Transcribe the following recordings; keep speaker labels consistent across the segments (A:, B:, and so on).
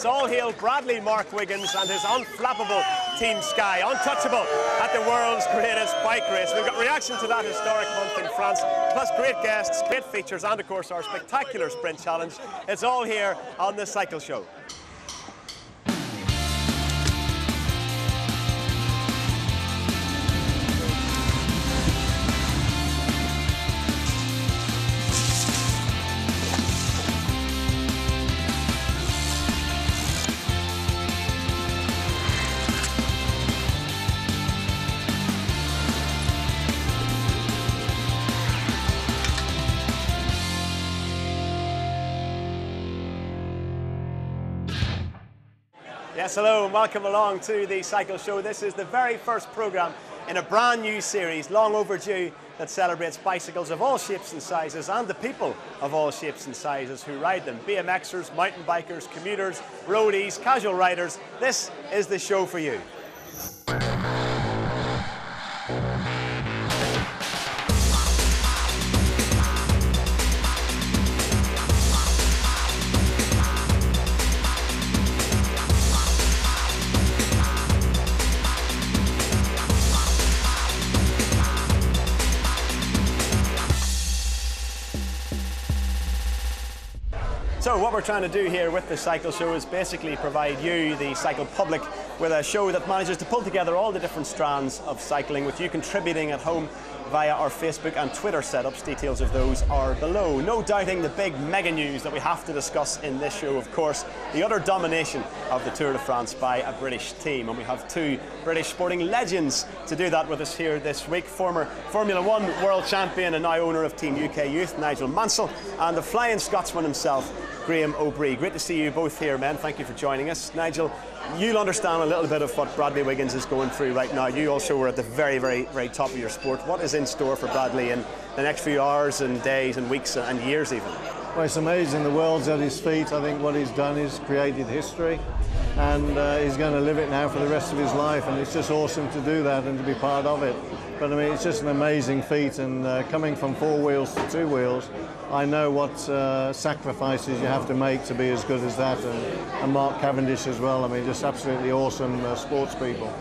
A: All hail Bradley Mark Wiggins and his unflappable Team Sky, untouchable at the world's greatest bike race. We've got reaction to that historic month in France, plus great guests, great features, and of course our spectacular sprint challenge. It's all here on the Cycle Show. Yes, hello and welcome along to the Cycle Show. This is the very first programme in a brand new series, long overdue, that celebrates bicycles of all shapes and sizes and the people of all shapes and sizes who ride them. BMXers, mountain bikers, commuters, roadies, casual riders. This is the show for you. So what we're trying to do here with the Cycle Show is basically provide you, the cycle public, with a show that manages to pull together all the different strands of cycling, with you contributing at home via our Facebook and Twitter setups. Details of those are below. No doubting the big mega news that we have to discuss in this show, of course, the utter domination of the Tour de France by a British team. And we have two British sporting legends to do that with us here this week. Former Formula One world champion and now owner of Team UK Youth, Nigel Mansell, and the Flying Scotsman himself, Graeme Obree. Great to see you both here, men. Thank you for joining us. Nigel, you'll understand a little bit of what Bradley Wiggins is going through right now. You also were at the very, very, very top of your sport. What is in store for Bradley in the next few hours and days and weeks and years even?
B: Well, it's amazing. The world's at his feet. I think what he's done is created history, and he's going to live it now for the rest of his life, and it's just awesome to do that and to be part of it. But I mean, it's just an amazing feat, and coming from 4 wheels to 2 wheels, I know what sacrifices you have to make to be as good as that, and Mark Cavendish as well. I mean, just absolutely awesome sports people.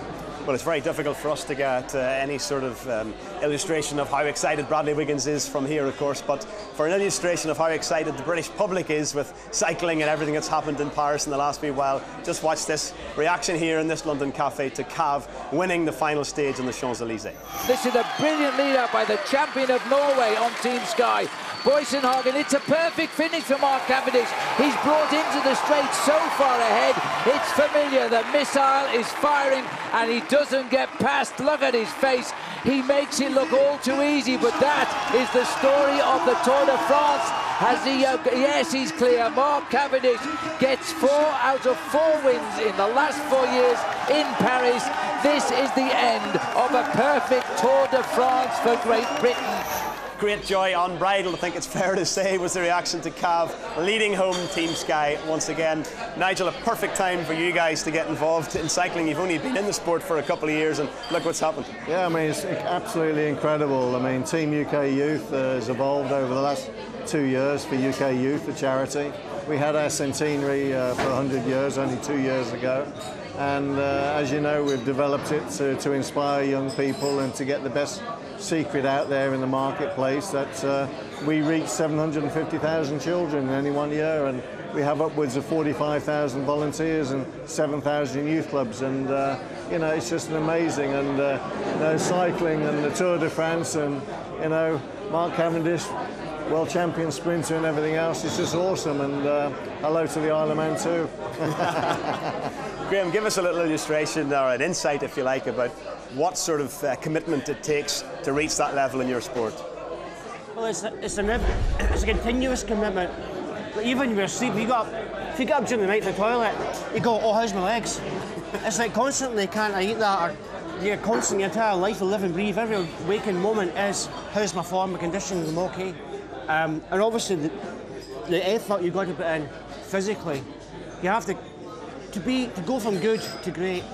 A: Well, it's very difficult for us to get any sort of illustration of how excited Bradley Wiggins is from here, of course, but for an illustration of how excited the British public is with cycling and everything that's happened in Paris in the last wee while, just watch this reaction here in this London cafe to Cav winning the final stage on the Champs-Elysees.
C: This is a brilliant lead-up by the champion of Norway on Team Sky, Boysenhagen. It's a perfect finish for Mark Cavendish. He's brought into the straight so far ahead. It's familiar. The missile is firing and he doesn't get past. Look at his face. He makes it look all too easy, but that is the story of the Tour de France. Has he, yes, he's clear. Mark Cavendish gets 4 out of 4 wins in the last 4 years in Paris. This is the end of a perfect Tour de France for Great Britain.
A: Great joy unbridled, I think it's fair to say, was the reaction to Cav leading home Team Sky once again. Nigel, a perfect time for you guys to get involved in cycling. You've only been in the sport for a couple of years and look what's happened. Yeah, I mean, it's absolutely incredible. I mean, Team UK Youth has evolved over the last 2 years for UK Youth, the charity. We had our centenary for 100 years, only 2 years ago. And as you know, we've developed it to inspire young people and to get the best secret out there in the marketplace, that we reach 750,000 children in any 1 year, and we have upwards of 45,000 volunteers and 7,000 youth clubs, and you know, it's just an amazing, and you know, cycling and the Tour de France, and you know, Mark Cavendish, world champion sprinter and everything else, it's just awesome, and hello to the Isle of Man too. Graeme, give us a little illustration or an insight, if you like, about what sort of commitment it takes to reach that level in your sport.
D: Well, it's a continuous commitment. Even when you're asleep, if you get up during the night to the toilet, you go, oh, how's my legs? It's like constantly, can't I eat that? Or you're constantly, your entire life, you live and breathe. Every waking moment is, how's my form, my condition, I'm okay. And obviously, the effort you've got to put in physically, you have to go from good to great.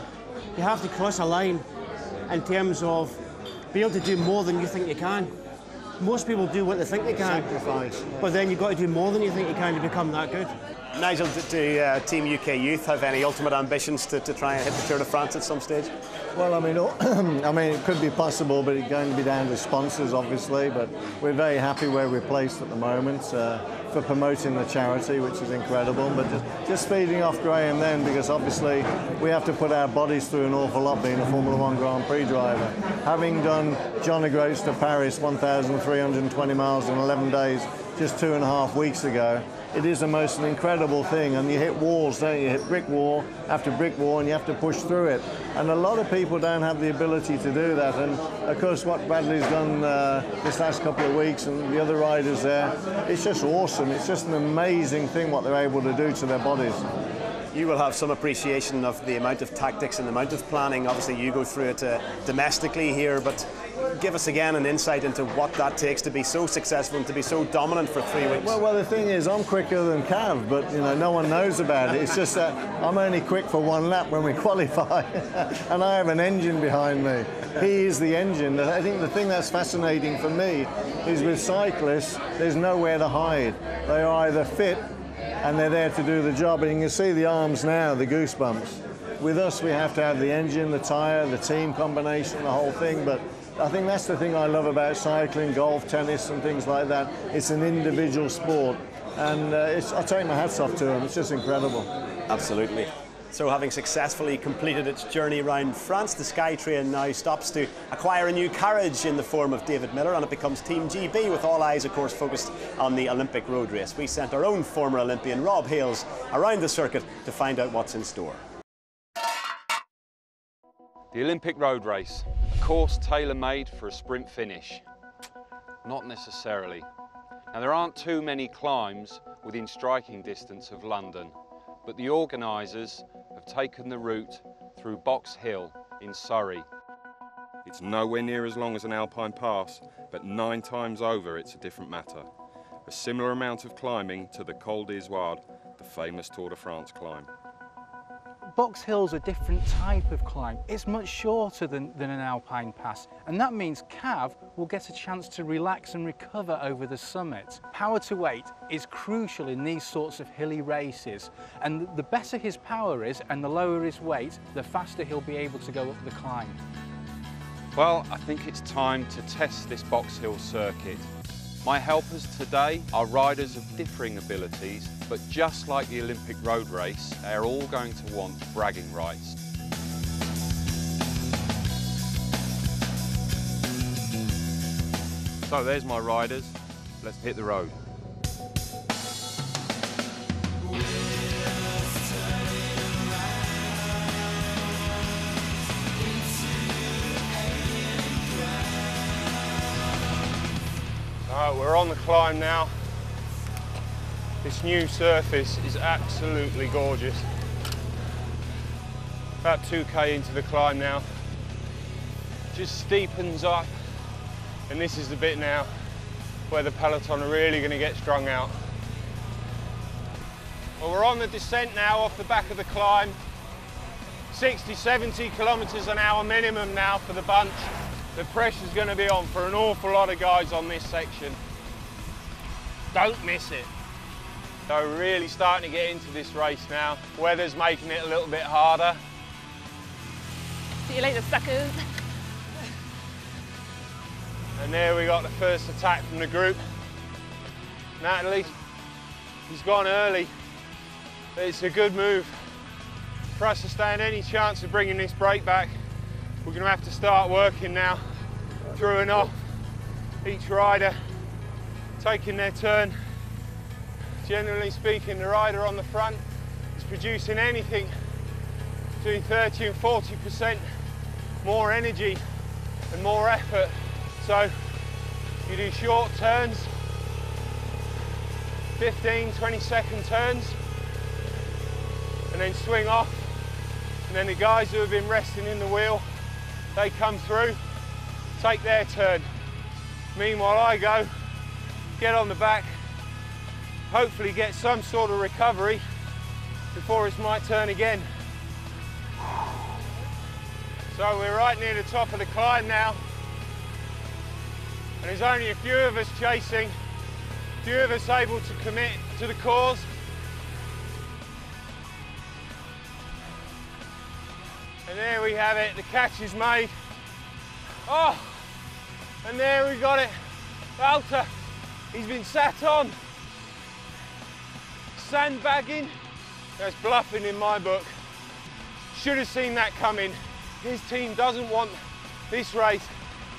D: You have to cross a line in terms of being able to do more than you think you can. Most people do what they think they can.
B: Sacrifice.
D: But then you've got to do more than you think you can to become that good.
A: Nigel, do Team UK Youth have any ultimate ambitions to try and hit the Tour de France at some stage?
B: Well, I mean, it could be possible, but it's going to be down to sponsors, obviously. But we're very happy where we're placed at the moment for promoting the charity, which is incredible. But just feeding off Graeme then, because obviously we have to put our bodies through an awful lot being a Formula One Grand Prix driver. Having done John O'Groats to Paris, 1,320 miles in 11 days, just 2.5 weeks ago, it is the most incredible thing. And you hit walls, don't you? You hit brick wall after brick wall, and you have to push through it. And a lot of people don't have the ability to do that. And of course, what Bradley's done this last couple of weeks, and the other riders there, it's just awesome. It's just an amazing thing what they're able to do to their bodies.
A: You will have some appreciation of the amount of tactics and the amount of planning. Obviously, you go through it domestically here, but give us again an insight into what that takes to be so successful and to be so dominant for 3 weeks.
B: Well, the thing is, I'm quicker than Cav, but you know, no one knows about it. It's just that I'm only quick for 1 lap when we qualify, and I have an engine behind me. He is the engine. I think the thing that's fascinating for me is with cyclists, there's nowhere to hide. They are either fit and they're there to do the job, and you can see the arms now, the goosebumps. With us, we have to have the engine, the tyre, the team combination, the whole thing, but I think that's the thing I love about cycling, golf, tennis and things like that. It's an individual sport, and I take my hats off to them. It's just incredible.
A: Absolutely. So having successfully completed its journey around France, the SkyTrain now stops to acquire a new carriage in the form of David Miller, and it becomes Team GB, with all eyes, of course, focused on the Olympic road race. We sent our own former Olympian, Rob Hales, around the circuit to find out what's in store.
E: The Olympic road race, a course tailor-made for a sprint finish. Not necessarily. Now, there aren't too many climbs within striking distance of London, but the organisers have taken the route through Box Hill in Surrey. It's nowhere near as long as an Alpine pass, but 9 times over it's a different matter. A similar amount of climbing to the Col d'Izoard, the famous Tour de France climb.
F: Box Hill's a different type of climb. It's much shorter than an Alpine pass, and that means Cav will get a chance to relax and recover over the summit. Power to weight is crucial in these sorts of hilly races, and the better his power is and the lower his weight, the faster he'll be able to go up the climb.
E: Well, I think it's time to test this Box Hill circuit. My helpers today are riders of differing abilities, but just like the Olympic road race, they are all going to want bragging rights. So there's my riders. Let's hit the road. We're on the climb now. This new surface is absolutely gorgeous. About 2k into the climb now. Just steepens up, and this is the bit now where the peloton are really going to get strung out. Well, we're on the descent now off the back of the climb. 60-70 kilometres an hour minimum now for the bunch. The pressure's going to be on for an awful lot of guys on this section. Don't miss it. So we're really starting to get into this race now. Weather's making it a little bit harder.
G: See you later, suckers.
E: And there we got the first attack from the group. Natalie, he's gone early. But it's a good move. For us to stand any chance of bringing this break back, we're going to have to start working now, through and off, each rider taking their turn. Generally speaking, the rider on the front is producing anything between 30 and 40% more energy and more effort. So you do short turns, 15, 20-second turns, and then swing off. And then the guys who have been resting in the wheel, they come through, take their turn. Meanwhile, I go, get on the back, hopefully get some sort of recovery before it's my turn again. So we're right near the top of the climb now, and there's only a few of us chasing, few of us able to commit to the cause. And there we have it, the catch is made. Oh, and there we got it. Walter, he's been sat on. Sandbagging, that's bluffing in my book. Should have seen that coming. His team doesn't want this race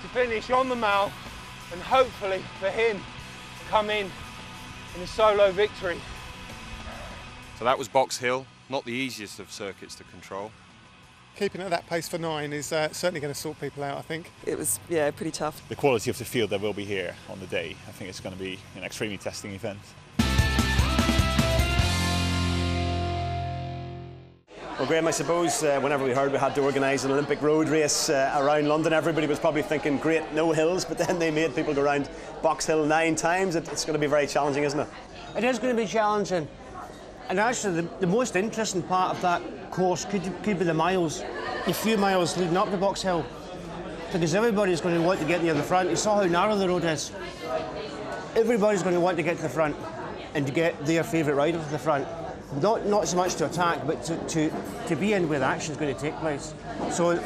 E: to finish on the mall and hopefully for him come in a solo victory.
H: So that was Box Hill, not the easiest of circuits to control.
I: Keeping at that pace for 9 is certainly going to sort people out, I think.
J: It was, yeah, pretty tough.
K: The quality of the field that will be here on the day, I think it's going to be an extremely testing event.
A: Well, Graeme, I suppose whenever we heard we had to organise an Olympic road race around London, everybody was probably thinking, great, no hills, but then they made people go around Box Hill 9 times. It's going to be very challenging, isn't it?
D: It is going to be challenging. And actually, the most interesting part of that course could be the miles, the few miles leading up to Box Hill. Because everybody's going to want to get near the front. You saw how narrow the road is. Everybody's going to want to get to the front and to get their favourite rider to the front. Not so much to attack, but to be in where the action is going to take place. So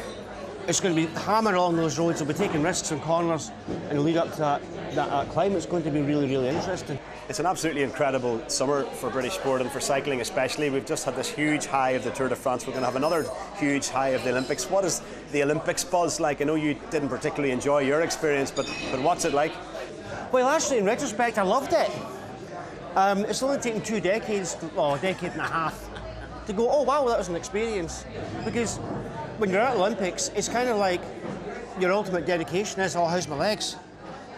D: it's going to be hammering along those roads. We'll be taking risks and corners, and the lead up to that climb, it's going to be really, really interesting.
A: It's an absolutely incredible summer for British sport and for cycling especially. We've just had this huge high of the Tour de France. We're going to have another huge high of the Olympics. What is the Olympics buzz like? I know you didn't particularly enjoy your experience, but what's it like?
D: Well, actually, in retrospect, I loved it. It's only taken 2 decades, or a decade and a half, to go, oh wow, that was an experience. Because when you're at the Olympics, it's kind of like your ultimate dedication is, oh, how's my legs?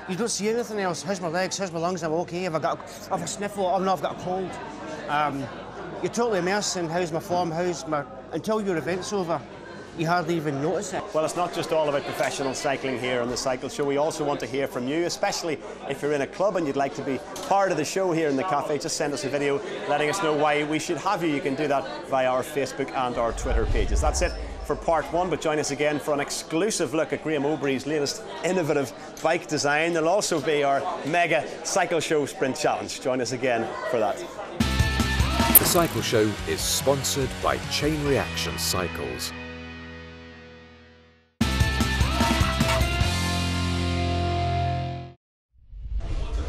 D: You don't see anything else. How's my legs? How's my lungs? I'm okay. Have I a sniffle? Oh no, I've got a cold. You're totally immersed in how's my form, until your event's over. You hardly even notice it.
A: Well, it's not just all about professional cycling here on the Cycle Show. We also want to hear from you, especially if you're in a club and you'd like to be part of the show here in the cafe. Just send us a video letting us know why we should have you. You can do that via our Facebook and our Twitter pages. That's it for part 1, but join us again for an exclusive look at Graeme Obree's latest innovative bike design. There'll also be our mega Cycle Show Sprint Challenge. Join us again for that.
L: The Cycle Show is sponsored by Chain Reaction Cycles.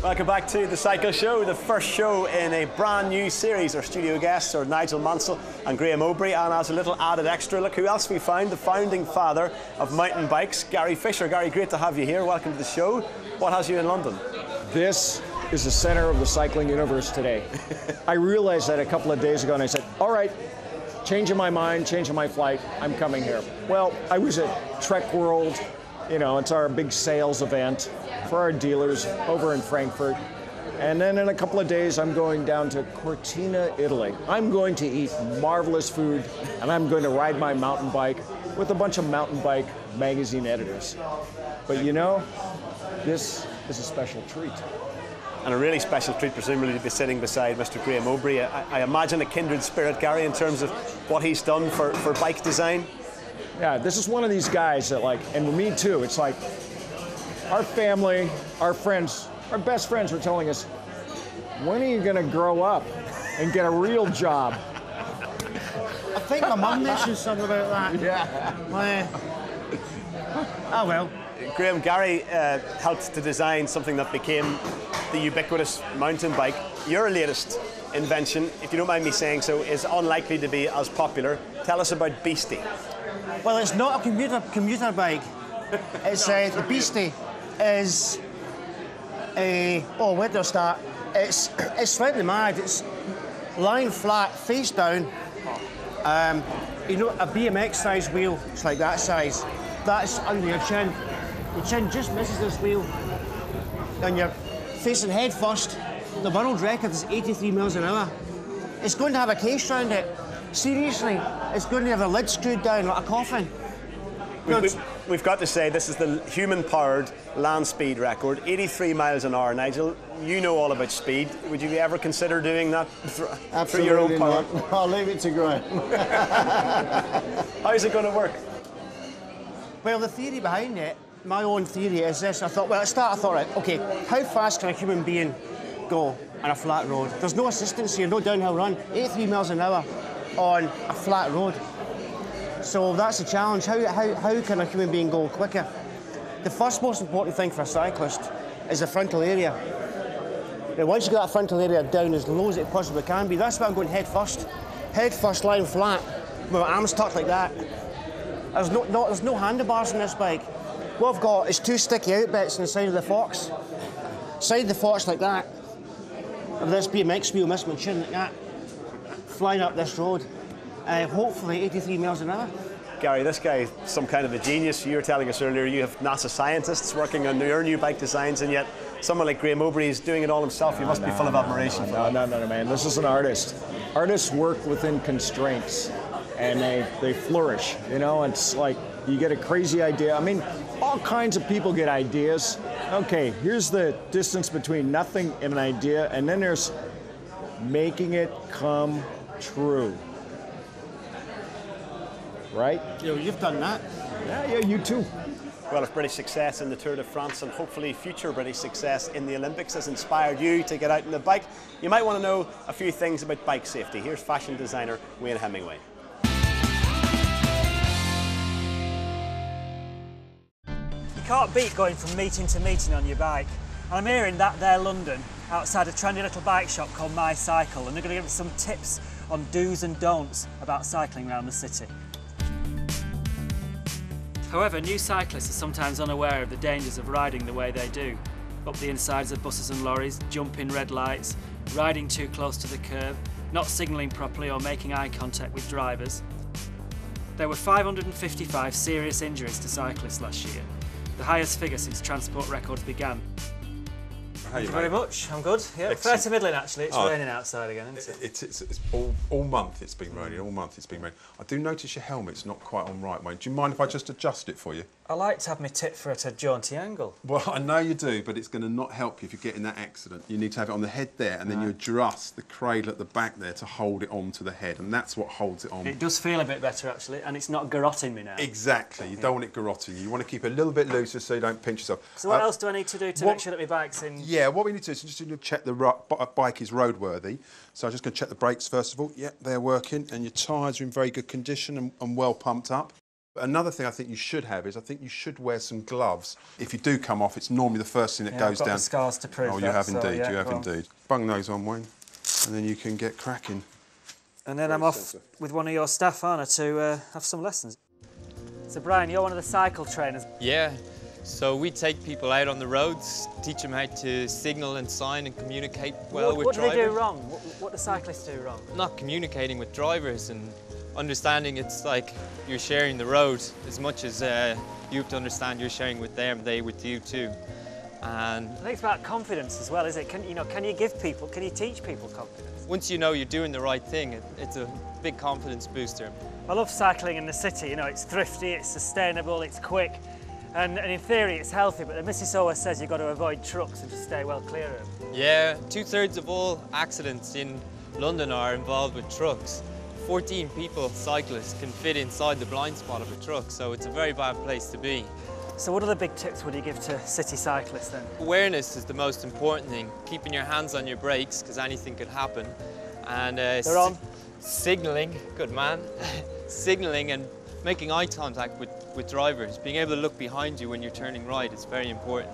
A: Welcome back to The Cycle Show, the first show in a brand new series. Our studio guests are Nigel Mansell and Graeme Obree, and as a little added extra, look who else we found, the founding father of mountain bikes, Gary Fisher. Gary, great to have you here. Welcome to the show. What has you in London?
M: This is the center of the cycling universe today. I realized that a couple of days ago and I said, all right, changing my mind, changing my flight, I'm coming here. Well, I was at Trek World, you know, it's our big sales event for our dealers over in Frankfurt. And then in a couple of days, I'm going down to Cortina, Italy. I'm going to eat marvelous food, and I'm going to ride my mountain bike with a bunch of mountain bike magazine editors. But you know, this is a special treat.
A: And a really special treat, presumably, to be sitting beside Mr. Graeme Obree. I imagine a kindred spirit, Gary, in terms of what he's done for bike design.
M: Yeah, this is one of these guys that, like, and me too, it's like, our family, our friends, our best friends were telling us, when are you going to grow up and get a real job?
D: I think my mum mentioned something about that.
M: Yeah.
D: Oh well.
A: Graeme, Gary helped to design something that became the ubiquitous mountain bike. Your latest invention, if you don't mind me saying so, is unlikely to be as popular. Tell us about Beastie.
D: Well, it's not a commuter bike. It's the Beastie is where do I start? It's slightly mad. It's lying flat, face down. You know, a BMX size wheel. It's like that size. That's under your chin. Your chin just misses this wheel, and you're facing head first. The world record is 83 miles an hour. It's going to have a case around it. Seriously, it's going to have a lid screwed down like a coffin.
A: We've got to say, this is the human-powered land speed record, 83 miles an hour. Nigel, you know all about speed. Would you ever consider doing that through your own power?
B: Not. I'll leave it to Graeme.
A: How's it going to work?
D: Well, the theory behind it, my own theory is this. I thought, well, at the start I thought, right, okay, how fast can a human being go on a flat road? There's no assistance here, no downhill run, 83 miles an hour on a flat road. So that's a challenge. How can a human being go quicker? The first most important thing for a cyclist is the frontal area. Now, once you get that frontal area down as low as it possibly can be, that's why I'm going head first. Head first, lying flat, with my arms tucked like that. There's no handlebars on this bike. What I've got is 2 sticky out bits on the side of the forks. Side of the forks like that. Of this BMX wheel, miss my chin like that. Flying up this road. Hopefully 83 miles an hour.
A: Gary, this guy is some kind of a genius. You were telling us earlier you have NASA scientists working on your new bike designs, and yet someone like Graeme Obree is doing it all himself. You must be full of admiration for that.
M: No, man. This is an artist. Artists work within constraints, and they flourish. You know, it's like you get a crazy idea. I mean, all kinds of people get ideas. Okay, here's the distance between nothing and an idea, and then there's making it come true. Right?
D: You've done that.
M: Yeah, you too.
A: Well, if British success in the Tour de France and hopefully future British success in the Olympics has inspired you to get out on the bike, you might want to know a few things about bike safety. Here's fashion designer Wayne Hemingway.
J: You can't beat going from meeting to meeting on your bike. And I'm here in that there London, outside a trendy little bike shop called My Cycle, and they're going to give us some tips on do's and don'ts about cycling around the city. However, new cyclists are sometimes unaware of the dangers of riding the way they do. Up the insides of buses and lorries, jumping red lights, riding too close to the curb, not signalling properly or making eye contact with drivers. There were 555 serious injuries to cyclists last year, the highest figure since transport records began. Thank you very much. I'm good. Yeah, fair to middling actually. It's raining outside again, isn't it?
N: It's all month it's been raining. All month it's been raining. I do notice your helmet's not quite on right, mate. Do you mind if I just adjust it for you?
J: I like to have my tit for at a jaunty angle.
N: Well, I know you do, but it's going to not help you if you get in that accident. You need to have it on the head there, and then you adjust the cradle at the back there to hold it onto the head, and that's what holds it on.
J: It does feel a bit better actually, and it's not garrotting me now.
N: Exactly. You don't want it garrotting you. You want to keep it a little bit looser so you don't pinch yourself.
J: So what else do I need to do to make sure that my bike's in?
N: Yeah, what we need to do is just to check the bike is roadworthy. So I'm just going to check the brakes first of all. Yeah, they're working, and your tyres are in very good condition and well pumped up. But another thing I think you should have is I think you should wear some gloves. If you do come off, it's normally the first thing that goes
J: I've got
N: down.
J: The scars to prove
N: Oh, you
J: that,
N: have
J: so,
N: indeed.
J: yeah,
N: you have indeed. Bung those on, Wayne, and then you can get cracking.
J: And then I'm off with one of your staff, aren't I, to have some lessons. So Brian, you're one of the cycle trainers.
O: Yeah. So we take people out on the roads, teach them how to signal and sign and communicate well with drivers.
J: What do they do wrong? What do cyclists do wrong?
O: Not communicating with drivers and understanding it's like you're sharing the road as much as you have to understand you're sharing with them, they with you too. And
J: I think it's about confidence as well, is it? Can you teach people confidence?
O: Once you know you're doing the right thing, it's a big confidence booster.
J: I love cycling in the city. It's thrifty, it's sustainable, it's quick. And in theory, it's healthy, but the missus always says you've got to avoid trucks and just stay well clear of them.
O: Yeah, 2/3 of all accidents in London are involved with trucks. 14 people, cyclists, can fit inside the blind spot of a truck, so it's a very bad place to be.
J: So what other big tips would you give to city cyclists then?
O: Awareness is the most important thing. Keeping your hands on your brakes, because anything could happen. And
J: they're on.
O: Signalling, good man. Signalling and making eye contact with drivers. Being able to look behind you when you're turning right is very important.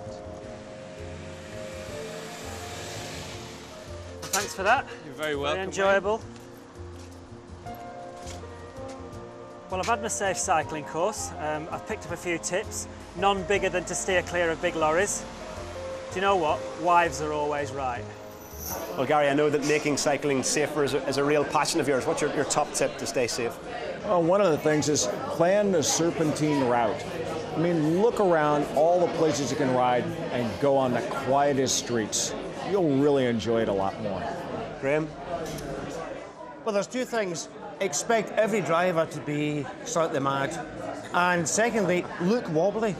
J: Thanks for that.
O: You're very welcome.
J: Very enjoyable. Well, I've had my safe cycling course. I've picked up a few tips. None bigger than to steer clear of big lorries. Do you know what? Wives are always right.
A: Well, Gary, I know that making cycling safer is a real passion of yours. What's your top tip to stay safe?
M: Well, one of the things is plan the serpentine route. I mean, look around all the places you can ride and go on the quietest streets. You'll really enjoy it a lot more.
A: Graeme?
D: Well, there's two things. Expect every driver to be slightly mad. And secondly, look wobbly.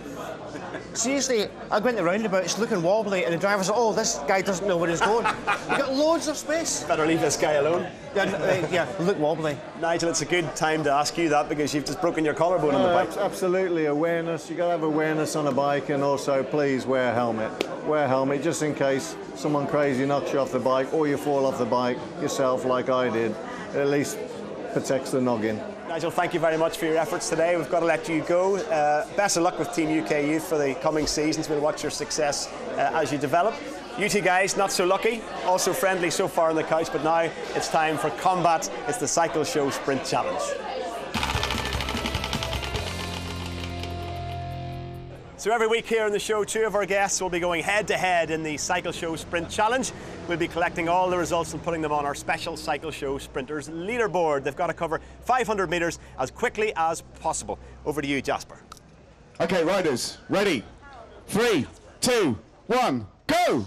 D: Seriously, I went the roundabouts looking wobbly, and the driver's like, oh, this guy doesn't know where he's going. You've got loads of space.
A: Better leave this guy alone.
D: Yeah, look wobbly.
A: Nigel, it's a good time to ask you that because you've just broken your collarbone on the bike.
B: Absolutely, awareness. You've got to have awareness on a bike, and also please wear a helmet. Wear a helmet just in case someone crazy knocks you off the bike or you fall off the bike yourself like I did. It at least protects the noggin.
A: Nigel, thank you very much for your efforts today. We've got to let you go. Best of luck with Team UK Youth for the coming seasons. We'll watch your success as you develop. You two guys, not so lucky, also friendly so far on the couch, but now it's time for combat. It's the Cycle Show Sprint Challenge. So every week here on the show, two of our guests will be going head-to-head in the Cycle Show Sprint Challenge. We'll be collecting all the results and putting them on our special Cycle Show Sprinters leaderboard. They've got to cover 500 metres as quickly as possible. Over to you, Jasper.
P: OK, riders, ready? 3, 2, 1, go!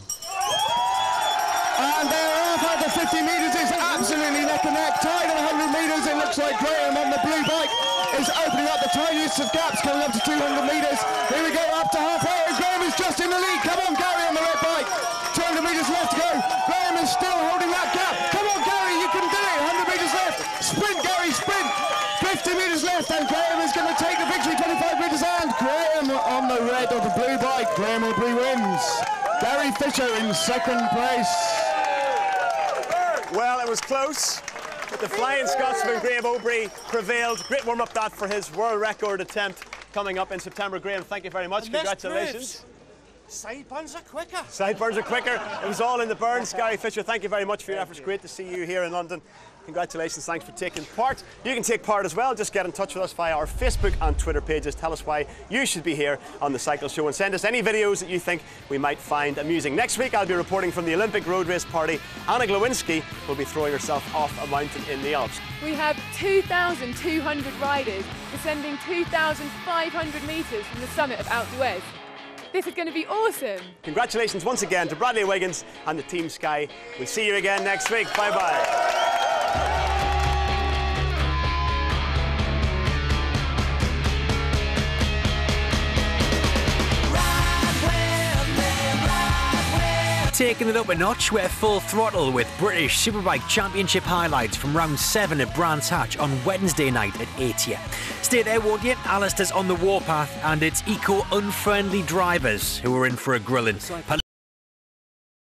P: And they're off at the 50 metres. It's absolutely neck and neck. Tied at 100 metres. It looks like Graeme on the blue bike is opening up the tiniest of gaps, coming up to 200 metres. Here we go, up to halfway. Graeme is just in the lead. Come on, Gary on the red bike. 200 metres left to go. Graeme is still holding that gap. Come on, Gary, you can do it. 100 metres left. Sprint, Gary, sprint. 50 metres left, and Graeme is going to take the victory. 25 metres, and Graeme on the red or the blue bike. Graeme or Obree wins. Gary Fisher in second place.
A: Well, it was close, but the Flying Scotsman, Graeme Obree, prevailed. Great warm-up that for his world record attempt coming up in September. Graeme, thank you very much. Congratulations.
D: Sideburns are quicker.
A: Sideburns are quicker. It was all in the burns. Gary Fisher, thank you very much for your efforts. Great to see you here in London. Congratulations, thanks for taking part. You can take part as well. Just get in touch with us via our Facebook and Twitter pages. Tell us why you should be here on the Cycle Show and send us any videos that you think we might find amusing. Next week, I'll be reporting from the Olympic road race party. Anna Glowinski will be throwing herself off a mountain in the Alps.
G: We have 2,200 riders descending 2,500 metres from the summit of Alpe d'Huez. This is going to be awesome.
A: Congratulations once again to Bradley Wiggins and the Team Sky. We'll see you again next week. Bye-bye.
Q: Taking it up a notch, we're full throttle with British Superbike Championship highlights from round 7 at Brands Hatch on Wednesday night at Atia. Stay there, won't you? Alistair's on the warpath, and it's eco-unfriendly drivers who are in for a grilling.